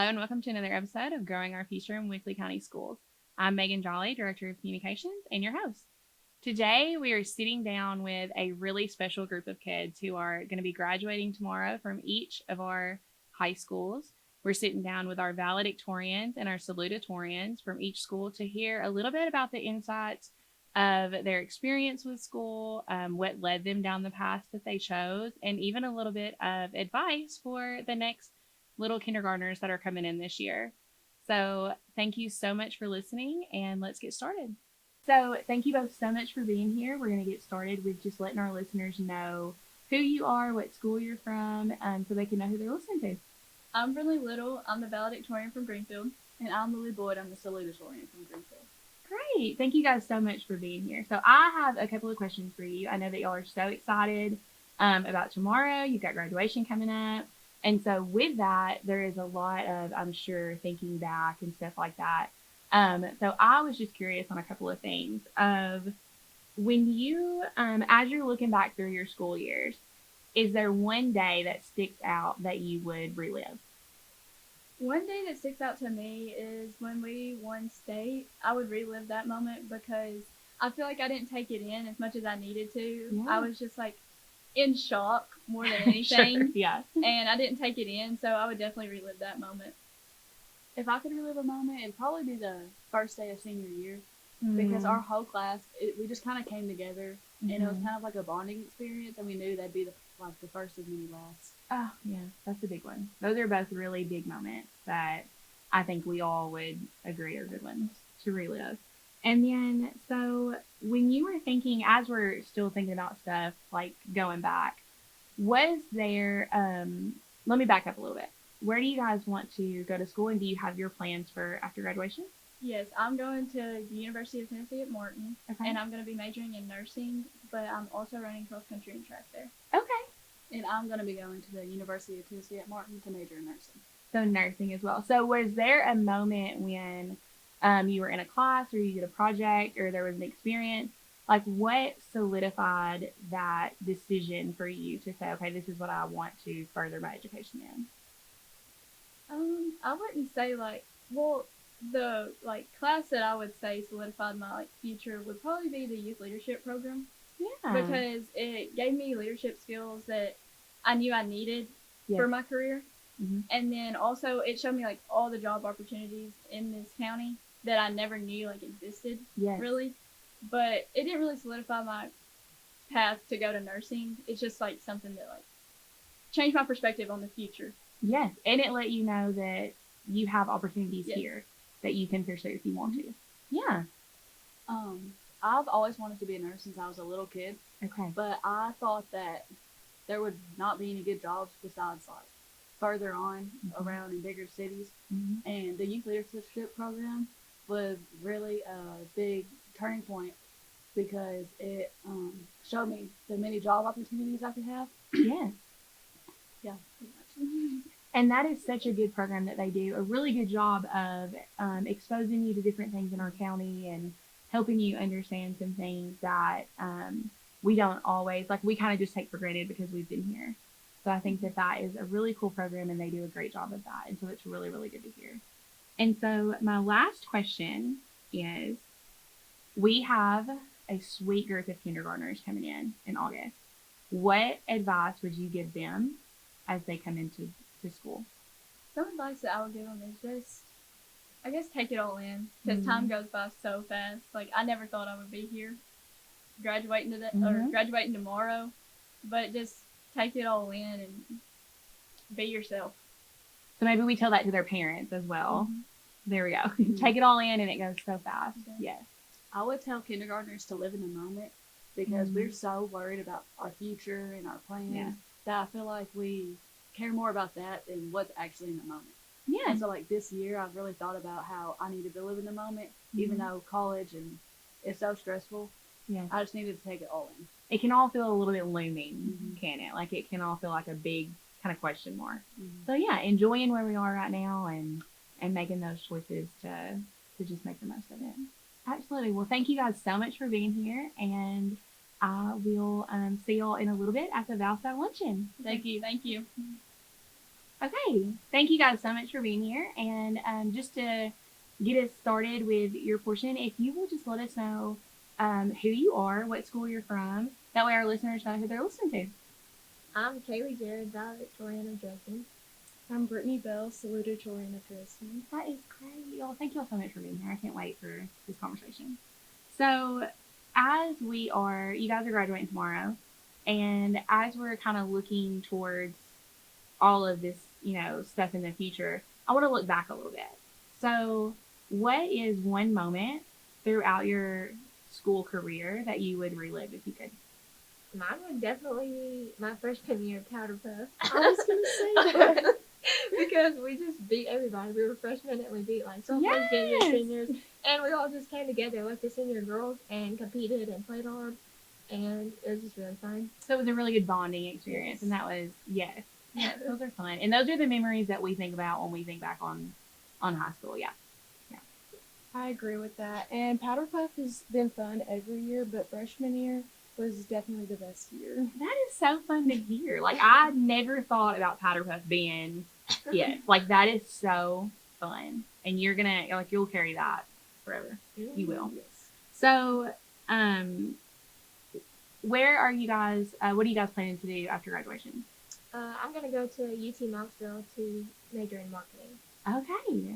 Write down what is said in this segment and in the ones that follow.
and welcome to another episode of Growing Our Future in Weakley County Schools. I'm Megan Jolly, Director of Communications, and your host. Today, we are sitting down with a really special group of kids who are going to be graduating tomorrow from each of our high schools. We're sitting down with our valedictorians and our salutatorians from each school to hear a little bit about the insights of their experience with school, what led them down the path that they chose, and even a little bit of advice for the next little kindergartners that are coming in this year. So thank you so much for listening, and let's get started. So thank you both so much for being here. We're going to get started with just letting our listeners know who you are, what school you're from, so they can know who they're listening to. I'm Brinley Little. I'm the valedictorian from Greenfield. And I'm Lily Boyd. I'm the salutatorian from Greenfield. Great. Thank you guys so much for being here. So I have a couple of questions for you. I know that y'all are so excited about tomorrow. You've got graduation coming up. And so with that, there is a lot of, I'm sure, thinking back and stuff like that. So I was just curious on a couple of things of when you, as you're looking back through your school years, is there one day that sticks out that you would relive? One day that sticks out to me is when we won state. I would relive that moment because I feel like I didn't take it in as much as I needed to. Yeah. I was just like in shock more than anything. Sure, yeah. And I didn't take it in, so I would definitely relive that moment. If I could relive a moment, it'd probably be the first day of senior year because our whole class, we just kind of came together and it was kind of like a bonding experience, and we knew that'd be the first of many lasts. Oh, yeah, that's a big one. Those are both really big moments that I think we all would agree are good ones to relive. And then, so when you were thinking, as we're still thinking about stuff like going back, was there, let me back up a little bit. Where do you guys want to go to school, and do you have your plans for after graduation? Yes, I'm going to the University of Tennessee at Martin, Okay. and I'm going to be majoring in nursing, but I'm also running cross country and track there. Okay. And I'm going to be going to the University of Tennessee at Martin to major in nursing. So nursing as well. So was there a moment when you were in a class or you did a project or there was an experience, like what solidified that decision for you to say, okay, this is what I want to further my education in? I wouldn't say the class that I would say solidified my future would probably be the youth leadership program. Yeah. Because it gave me leadership skills that I knew I needed for my career. Mm-hmm. And then also it showed me all the job opportunities in this county that I never knew existed. Yes. Really. But it didn't really solidify my path to go to nursing. It's just something that changed my perspective on the future. Yes. And it let you know that you have opportunities here that you can pursue if you want to. Yeah. I've always wanted to be a nurse since I was a little kid. Okay. But I thought that there would not be any good jobs besides further on around in bigger cities. Mm-hmm. And the youth leadership program was really a big turning point because it showed me the many job opportunities I could have. Yes. Yeah, pretty much. And that is such a good program that they do a really good job of exposing you to different things in our county and helping you understand some things that we don't always, we kind of just take for granted because we've been here. So I think that is a really cool program, and they do a great job of that. And so it's really, really good to hear. And so my last question is, we have a sweet group of kindergartners coming in August. What advice would you give them as they come into school? Some advice that I would give them is just, I guess, take it all in because time goes by so fast. I never thought I would be here graduating graduating tomorrow, but just take it all in and be yourself. So maybe we tell that to their parents as well. Mm-hmm. There we go. Take it all in, and it goes so fast. Okay. Yes. I would tell kindergartners to live in the moment because we're so worried about our future and our plans that I feel like we care more about that than what's actually in the moment. Yeah. And so this year I've really thought about how I needed to live in the moment, even though college and it's so stressful. Yeah. I just needed to take it all in. It can all feel a little bit looming, can it? It can all feel like a big kind of question mark. So yeah, enjoying where we are right now and making those choices to just make the most of it. Absolutely. Well, thank you guys so much for being here, and I will see y'all in a little bit at the Valside luncheon. Thank you. Thank you. Okay, thank you guys so much for being here. And just to get us started with your portion, if you will just let us know who you are, what school you're from, that way our listeners know who they're listening to. I'm Kaylee Jared, valedictorian of Dresden. I'm Brittany Bell, salutatorian of Dresden. That is great, y'all. Thank you all so much for being here. I can't wait for this conversation. So, as you guys are graduating tomorrow, and as we're kind of looking towards all of this, stuff in the future, I want to look back a little bit. So, what is one moment throughout your school career that you would relive if you could? Mine would definitely be my freshman year powder puff. I was gonna say that. Because we just beat everybody. We were freshmen and we beat like sophomores, juniors, Yes! seniors, and we all just came together like the senior girls and competed and played hard, and it was just really fun. So it was a really good bonding experience, and that was those are fun, and those are the memories that we think about when we think back on high school. Yeah. I agree with that. And Powder Puff has been fun every year, but freshman year was definitely the best year. That is so fun to hear. Like, I never thought about Powder Puff being like, that is so fun. And you're gonna, like, you'll carry that forever. You will. Yes. So, where are you guys, what are you guys planning to do after graduation? I'm gonna go to UT Knoxville to major in marketing. Okay.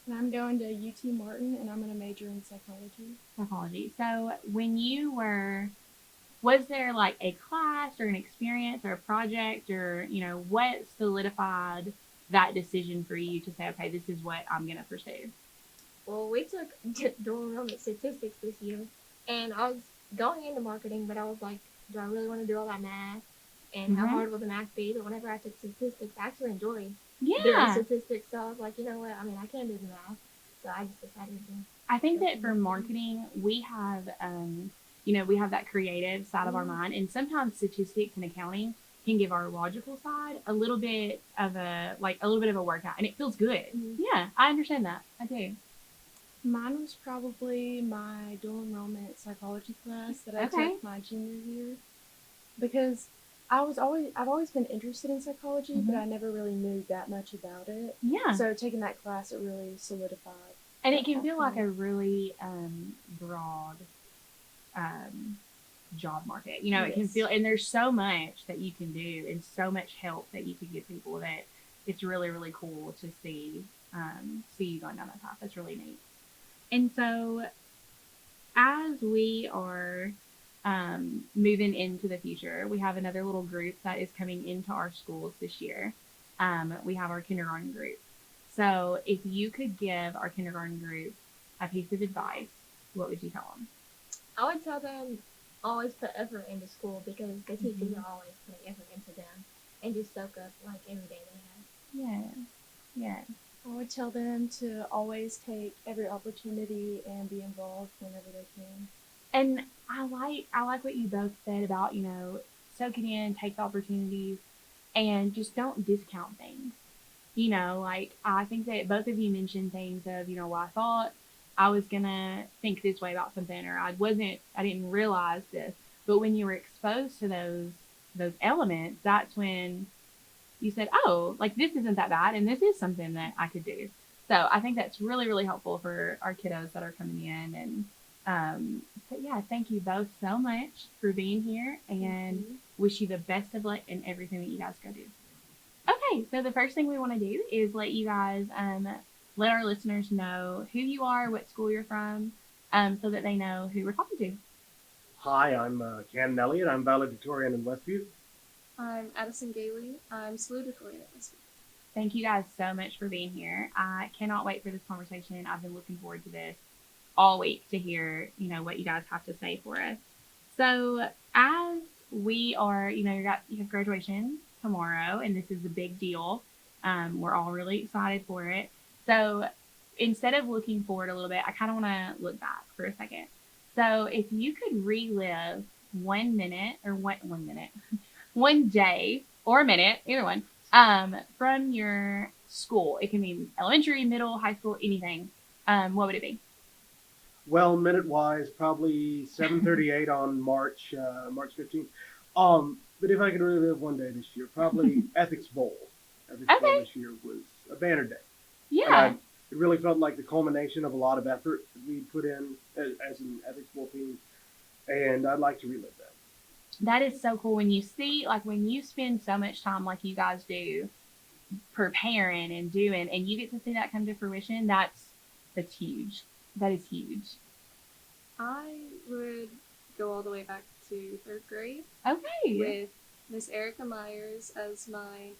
And I'm going to UT Martin, and I'm going to major in psychology. Psychology. So, was there like a class or an experience or a project or, what solidified that decision for you to say, okay, this is what I'm going to pursue? Well, we took dual enrollment statistics this year, and I was going into marketing, but I was like, do I really want to do all that math? And how hard will the math be? But whenever I took statistics, I actually enjoyed doing statistics. So I was like, you know what? I mean, I can do the math. So I just decided to. I think that for marketing, we have, we have that creative side of our mind, and sometimes statistics and accounting can give our logical side a little bit of a workout, and it feels good. Mm-hmm. Yeah, I understand that. I do. Mine was probably my dual enrollment psychology class that I took my junior year, because I've always been interested in psychology, but I never really knew that much about it. Yeah. So taking that class, it really solidified. And it can feel like a really broad job market. It can feel, and there's so much that you can do and so much help that you can give people that it's really, really cool to see you going down that path. That's really neat. And so as we are moving into the future, we have another little group that is coming into our schools this year. We have our kindergarten group. So if you could give our kindergarten group a piece of advice, what would you tell them? I would tell them always put effort into school, because the teachers are always putting effort into them, and just soak up like every day they have. Yeah. I would tell them to always take every opportunity and be involved whenever they can. And I like what you both said about, soak it in, take the opportunities, and just don't discount things. I think that both of you mentioned things of, well, I thought I was gonna think this way about something, or I didn't realize this. But when you were exposed to those elements, that's when you said, oh, like, this isn't that bad, and this is something that I could do. So I think that's really, really helpful for our kiddos that are coming in. And but yeah, thank you both so much for being here, and wish you the best of luck in everything that you guys go do. Okay, so the first thing we want to do is let you guys let our listeners know who you are, what school you're from, so that they know who we're talking to. Hi, I'm Cannon Elliott. I'm valedictorian in Westview. I'm Addison Gailey. I'm salutatorian at Westview. Thank you guys so much for being here. I cannot wait for this conversation. I've been looking forward to this all week to hear, what you guys have to say for us. So as we are, you have graduation tomorrow, and this is a big deal. We're all really excited for it. So instead of looking forward a little bit, I kind of want to look back for a second. So if you could relive 1 minute or 1 minute, 1 day or a minute, either one, from your school, it can be elementary, middle, high school, anything. What would it be? Well, minute-wise, probably 7:38 on March 15th. But if I could relive one day this year, probably Ethics Bowl. Every Okay. school this year was a banner day. Yeah. It really felt like the culmination of a lot of effort that we put in as an ethics bowl team, and I'd like to relive that. That is so cool when you see, like, when you spend so much time like you guys do preparing and doing, and you get to see that come to fruition. That's huge. That is huge. I would go all the way back to third grade Okay. with Miss Erica Myers as my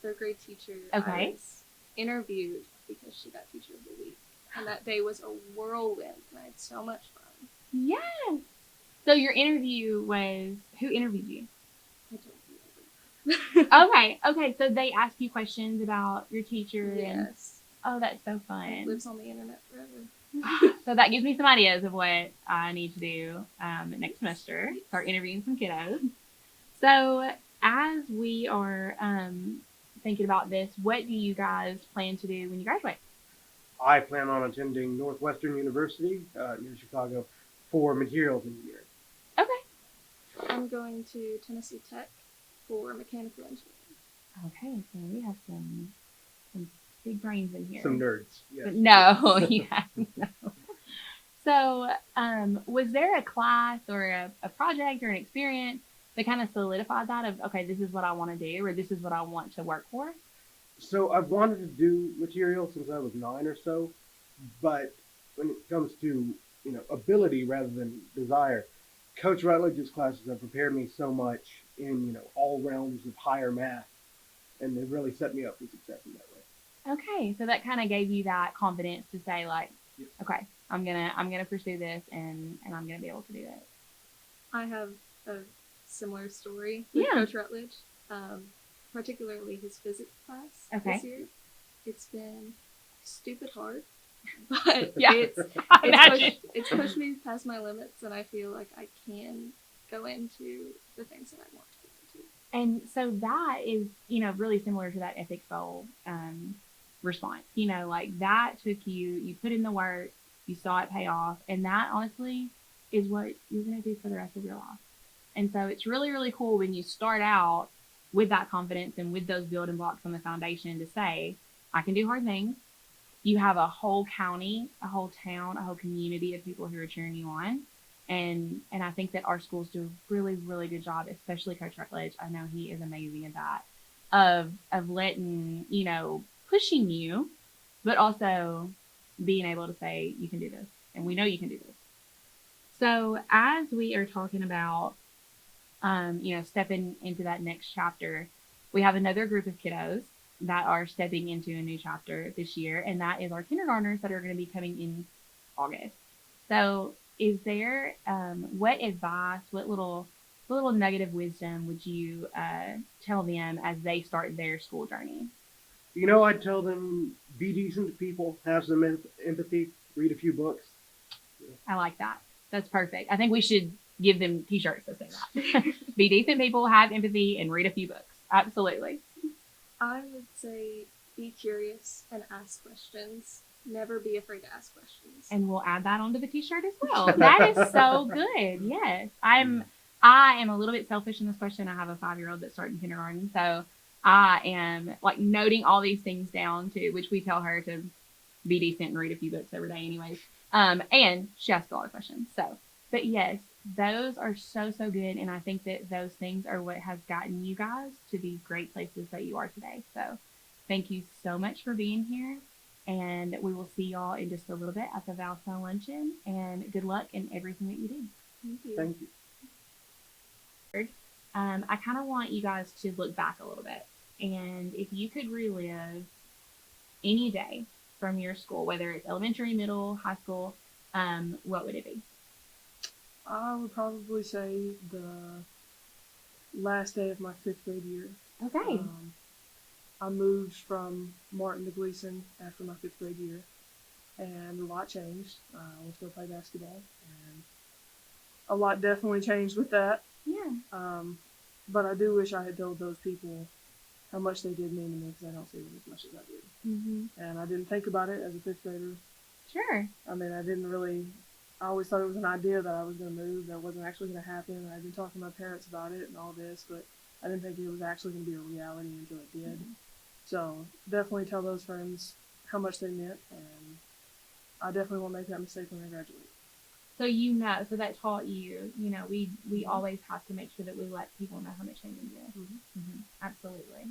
third grade teacher. Okay. I was interviewed because she got Teacher of the Week, and that day was a whirlwind, and I had so much fun. Yes. So your interview was, who interviewed you? I don't remember. Okay. So they ask you questions about your teacher. And, Yes. oh, that's so It fun. lives on the internet forever. So that gives me some ideas of what I need to do next semester. Start interviewing some kiddos. So as we are thinking about this, what do you guys plan to do when you graduate? I plan on attending Northwestern University near Chicago for materials engineering. Okay. I'm going to Tennessee Tech for mechanical engineering. Okay, so we have some big brains in here. Some nerds, yes. But no, yeah, no. So, was there a class or a project or an experience that kind of solidified that of, okay, this is what I want to do, or this is what I want to work for? So I've wanted to do material since I was 9 or so, but when it comes to ability rather than desire, Coach Rutledge's classes have prepared me so much in all realms of higher math, and they've really set me up for success in that way. Okay, so that kind of gave you that confidence to say, like, Yes. okay, I'm gonna pursue this, and I'm gonna be able to do it. I have a similar story with Yeah. Coach Rutledge, particularly his physics class Okay. this year. It's been stupid hard, but Yeah. it's pushed me past my limits, and I feel like I can go into the things that I want to go into. And so that is, really similar to that ethics bowl response. Like that took you put in the work, you saw it pay off, and that honestly is what you're going to do for the rest of your life. And so it's really, really cool when you start out with that confidence and with those building blocks on the foundation to say, I can do hard things. You have a whole county, a whole town, a whole community of people who are cheering you on. And I think that our schools do a really, really good job, especially Coach Rutledge. I know he is amazing at that, of letting, pushing you, but also being able to say, you can do this. And we know you can do this. So as we are talking about, stepping into that next chapter, we have another group of kiddos that are stepping into a new chapter this year, and that is our kindergartners that are going to be coming in August. So is there, what advice, what little nugget of wisdom would you tell them as they start their school journey? I'd tell them, be decent to people, have some empathy, read a few books. I like that. That's perfect. I think we should give them t-shirts that say that. Be decent people, have empathy, and read a few books. Absolutely. I would say be curious and ask questions. Never be afraid to ask questions. And we'll add that onto the t-shirt as well. That is so good. Yes. I am a little bit selfish in this question. I have a 5-year-old that's starting kindergarten. So I am like noting all these things down too, which we tell her to be decent and read a few books every day anyways. And she asks a lot of questions. So, but yes, those are so, so good. And I think that those things are what has gotten you guys to the great places that you are today. So thank you so much for being here. And we will see y'all in just a little bit at the Valentine Luncheon. And good luck in everything that you do. Thank you. Thank you. I kind of want you guys to look back a little bit. And if you could relive any day from your school, whether it's elementary, middle, high school, what would it be? I would probably say the last day of my 5th grade year. Okay. I moved from Martin to Gleason after my 5th grade year, and a lot changed. We still play basketball, and a lot definitely changed with that. Yeah. But I do wish I had told those people how much they did mean to me, because I don't see them as much as I did. Mm-hmm. And I didn't think about it as a 5th grader. Sure. I mean, I always thought it was an idea that I was going to move, that wasn't actually going to happen. I did talk to my parents about it and all this, but I didn't think it was actually going to be a reality until it did. Mm-hmm. So definitely tell those friends how much they meant, and I definitely won't make that mistake when I graduate. So so that taught you, we always have to make sure that we let people know how much they mean to us. Absolutely.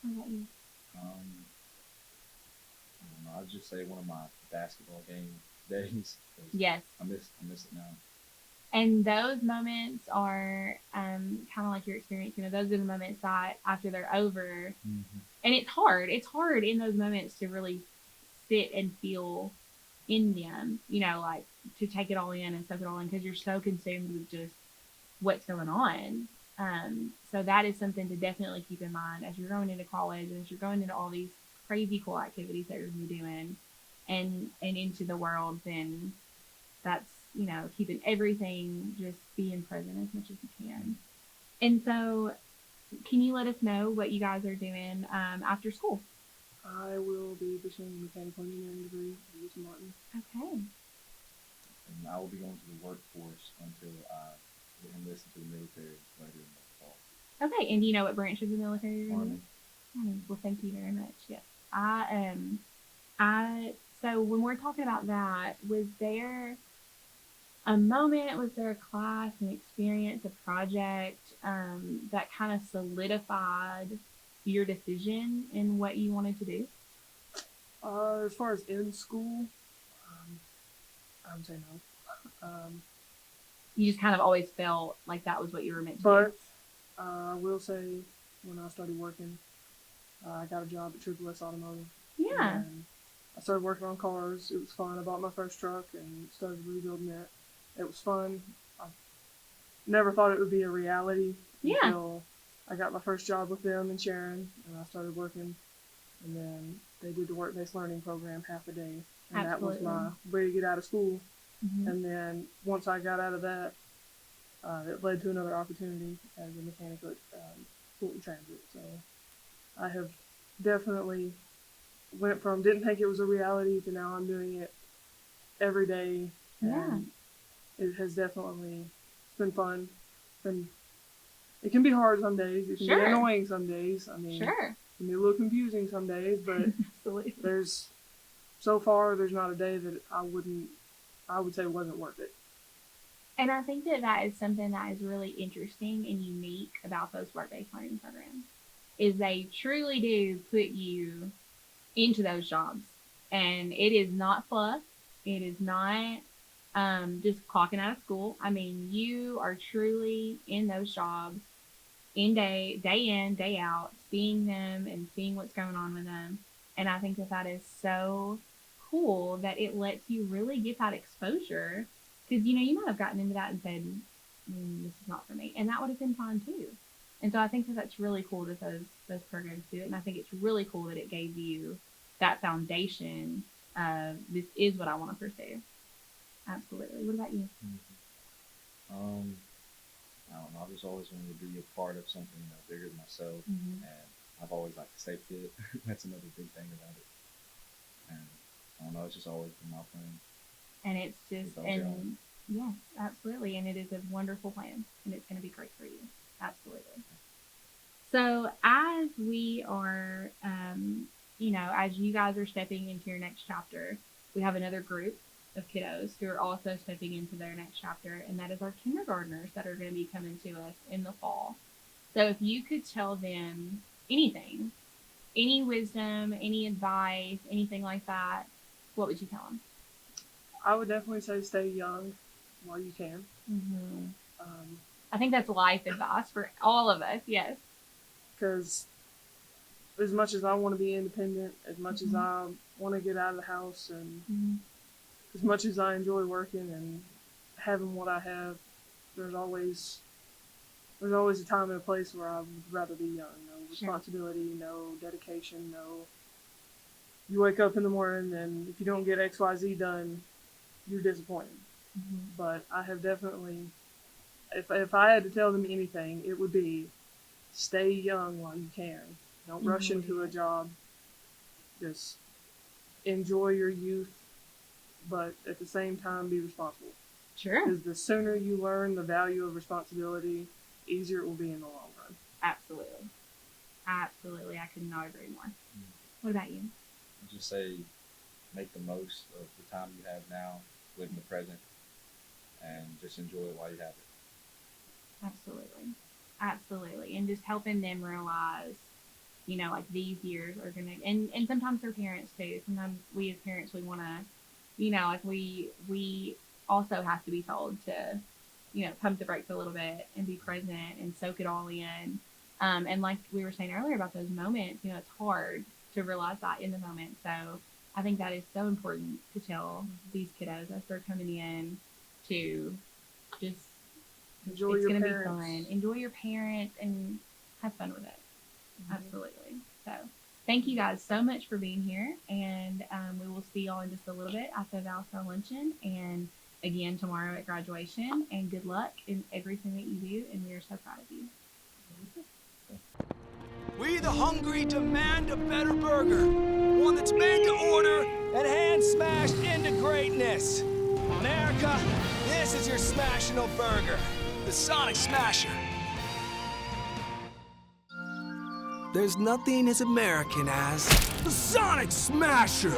What about you? I don't know. I'd just say one of my basketball game days. 'Cause Yes. I miss it now. And those moments are kind of like your experience. Those are the moments that after they're over, and it's hard. It's hard in those moments to really sit and feel in them, like to take it all in and soak it all in because you're so consumed with just what's going on. So that is something to definitely keep in mind as you're going into college and as you're going into all these crazy cool activities that you're going to be doing and into the world. Then that's, keeping everything, just being present as much as you can. And so can you let us know what you guys are doing after school? I will be pursuing a mechanical engineering degree at UC Martin. Okay. And I will be going to the workforce until I enlist into the military later in the fall. Okay, and do you know what branch of the military you're Army. in? Well, thank you very much. Yes. So when we're talking about that, was there a moment, was there a class, an experience, a project that kind of solidified your decision in what you wanted to do? As far as in school, I would say no. You just kind of always felt like that was what you were meant to But do. I will say, when I started working, I got a job at AAA Automotive. Yeah. And I started working on cars. It was fun. I bought my first truck and started rebuilding it. It was fun. I never thought it would be a reality until I got my first job with them in Sharon, and I started working. And then they did the work-based learning program half a day, and that was my way to get out of school. And then once I got out of that, it led to another opportunity as a mechanic at Fulton Transit. So I have definitely went from didn't think it was a reality to now I'm doing it every day. And it has definitely been fun. It can be hard some days. It can be annoying some days. I mean, it can be a little confusing some days, but there's not a day that I would say wasn't worth it. And I think that is something that is really interesting and unique about those work-based learning programs, is they truly do put you into those jobs. And it is not fluff. It is not just clocking out of school. I mean, you are truly in those jobs day in, day out, seeing them and seeing what's going on with them. And I think that is so cool that it lets you really get that exposure. Because, you might have gotten into that and said, this is not for me. And that would have been fine too. And so I think that that's really cool that those programs do it. And I think it's really cool that it gave you that foundation of this is what I want to pursue. Absolutely. What about you? I don't know. I just always wanted to be a part of something bigger than myself. And I've always liked to stay fit. That's another big thing about it. And I don't know. It's just always been my plan. And it's just, yes, absolutely. And it is a wonderful plan, and it's going to be great for you. Absolutely. So as we are, as you guys are stepping into your next chapter, we have another group of kiddos who are also stepping into their next chapter, and that is our kindergartners that are going to be coming to us in the fall. So if you could tell them anything, any wisdom, any advice, anything like that, what would you tell them? I would definitely say stay young while you can. I think that's life advice for all of us, yes. Because as much as I want to be independent, as much as I want to get out of the house, and as much as I enjoy working and having what I have, there's always a time and a place where I would rather be young. No responsibility, no dedication, no. You wake up in the morning and if you don't get XYZ done, you're disappointed. But I have definitely, if I had to tell them anything, it would be stay young while you can. Don't rush into a job. Just enjoy your youth, but at the same time be responsible. Sure. Because the sooner you learn the value of responsibility, the easier it will be in the long run. Absolutely. Absolutely. I could not agree more. What about you? I just say make the most of the time you have now, live in the present, and just enjoy it while you have it. Absolutely. Absolutely. And just helping them realize, you know, like these years are going to, and sometimes their parents too. Sometimes we as parents, we want to, you know, like we also have to be told to, you know, pump the brakes a little bit and be present and soak it all in. And like we were saying earlier about those moments, you know, it's hard to realize that in the moment. So I think that is so important to tell these kiddos as they're coming in to just Enjoy it's your going to be parents. fun. Enjoy your parents and have fun with it. Absolutely. So thank you guys so much for being here. And we will see y'all in just a little bit at the Valstar Luncheon and again tomorrow at graduation. And good luck in everything that you do. And we are so proud of you. We the hungry demand a better burger. One that's made to order and hand smashed into greatness. America, this is your Smashin'll burger. The Sonic Smasher. There's nothing as American as the Sonic Smasher.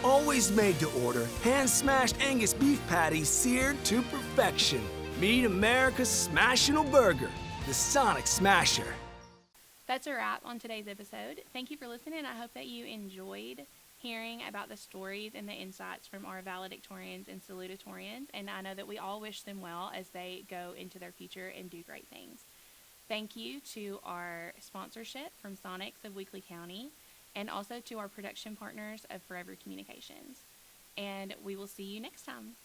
Always made to order, hand-smashed Angus beef patties seared to perfection. Meet America's Smashin'll burger, the Sonic Smasher. That's a wrap on today's episode. Thank you for listening. I hope that you enjoyed hearing about the stories and the insights from our valedictorians and salutatorians. And I know that we all wish them well as they go into their future and do great things. Thank you to our sponsorship from Sonics of Weakley County and also to our production partners of Forever Communications. And we will see you next time.